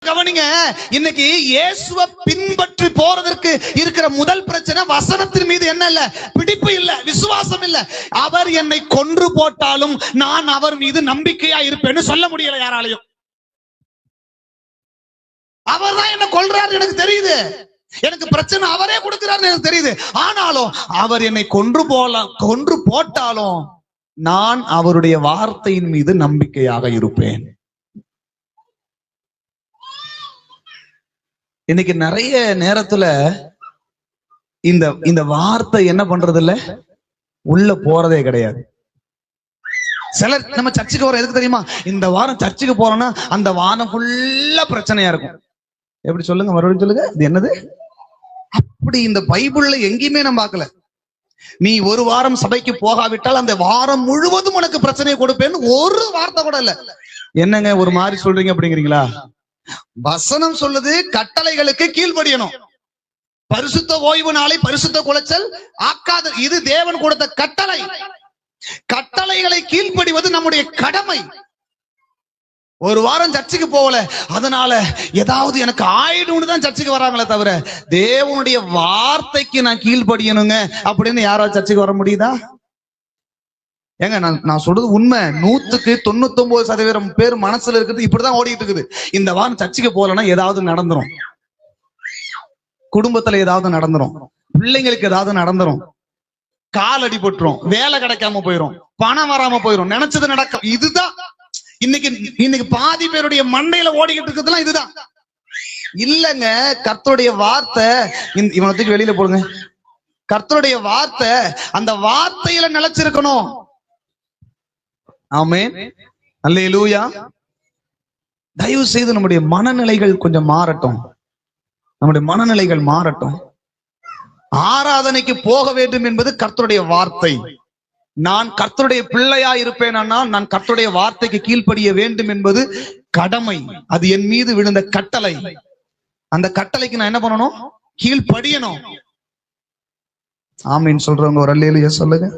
கவனிங்க, இன்னைக்கு இயேசுவை பின்பற்றி போறதற்கு இருக்கிற முதல் பிரச்சனை வசனத்தின் மீது என்ன இல்ல, பிடிப்பு இல்ல, விசுவாசம் இல்ல. அவர் என்னை கொன்று போட்டாலும் நான் அவர் மீது நம்பிக்கையா இருப்பேன்னு சொல்ல முடியல யாராலையும். அவர் தான் என்ன கொல்றாரு எனக்கு தெரியுது, எனக்கு பிரச்சனை அவரே கொடுக்கிறாரு எனக்கு தெரியுது. ஆனாலும் அவர் என்னை கொன்று போட்டாலும் நான் அவருடைய வார்த்தையின் மீது நம்பிக்கையாக இருப்பேன். இன்னைக்கு நிறைய நேரத்துல இந்த வார்த்தை என்ன பண்றது இல்ல, உள்ள போறதே கிடையாது. சிலர் நம்ம சர்ச்சுக்கு போறோம் எதுக்கு தெரியுமா, இந்த வாரம் சர்ச்சுக்கு போறோம்னா அந்த வாரம் ஃபுல்லா பிரச்சனையா இருக்கும். எப்படி சொல்லுங்க, மறுபடியும் சொல்லுங்க, இது என்னது? அப்படி இந்த பைபிள்ல எங்கேயுமே நம்ம பார்க்கல. நீ ஒரு வாரம் சபைக்கு போகாவிட்டால் அந்த வாரம் முழுவதும் உனக்கு பிரச்சனையை கொடுப்பேன்னு ஒரு வார்த்தை கூட இல்ல. என்னங்க ஒரு மாதிரி சொல்றீங்க அப்படிங்கிறீங்களா? வசனம் சொல்லுது கட்டளைகளுக்கு கீழ்ப்படியணும். பரிசுத்த ஓய்வு நாளை பரிசுத்த குலைச்சல் ஆக்காத, இது தேவன் கொடுத்த கட்டளை. கட்டளைகளை கீழ்ப்படிவது நம்முடைய கடமை. ஒரு வாரம் சர்ச்சுக்கு போகல, அதனால ஏதாவது எனக்கு ஆயிடும்னு தான் சர்ச்சுக்கு வராங்களே தவிர தேவனுடைய வார்த்தைக்கு நான் கீழ்ப்படியணுங்க அப்படின்னு யாராவது சர்ச்சுக்கு வர முடியுதா? ஏங்க நான் சொல்றது உண்மை. 99% பேர் மனசுல இருக்குது இப்படிதான் ஓடிட்டு இருக்குது. இந்த வாரம் சர்ச்சுக்கு போகலன்னா ஏதாவது நடந்துரும், குடும்பத்துல ஏதாவது நடந்துரும், பிள்ளைங்களுக்கு ஏதாவது நடந்துரும், கால் அடிபட்டுரும், வேலை கிடைக்காம போயிரும், பணம் வராம போயிரும், நினைச்சது நடக்கும். இதுதான் இன்னைக்கு பாதி பேருடைய மண்டையில ஓடிக்கிட்டு இருக்குதுலாம் இதுதான். இல்லங்க, கர்த்தருடைய வார்த்தை, இவனத்துக்கு வெளியில போடுங்க. கர்த்தருடைய வார்த்தை அந்த வார்த்தையில நிலைச்சிருக்கணும். ஆமென், அல்லேலூயா. தயவு செய்து நம்முடைய மனநிலைகள் கொஞ்சம் மாறட்டும், நம்முடைய மனநிலைகள் மாறட்டும். ஆராதனைக்கு போக வேண்டும் என்பது கர்த்தருடைய வார்த்தை. நான் கர்த்தருடைய பிள்ளையா இருப்பேனா நான் கர்த்தருடைய வார்த்தைக்கு கீழ்ப்படிய வேண்டும் என்பது கடமை. அது என் மீது விழுந்த கட்டளை. அந்த கட்டளைக்கு நான் என்ன பண்ணணும்? கீழ்ப்படியணும். ஆமீன் சொல்றவங்க ஒரு அல்லேலூயா சொல்லுங்க.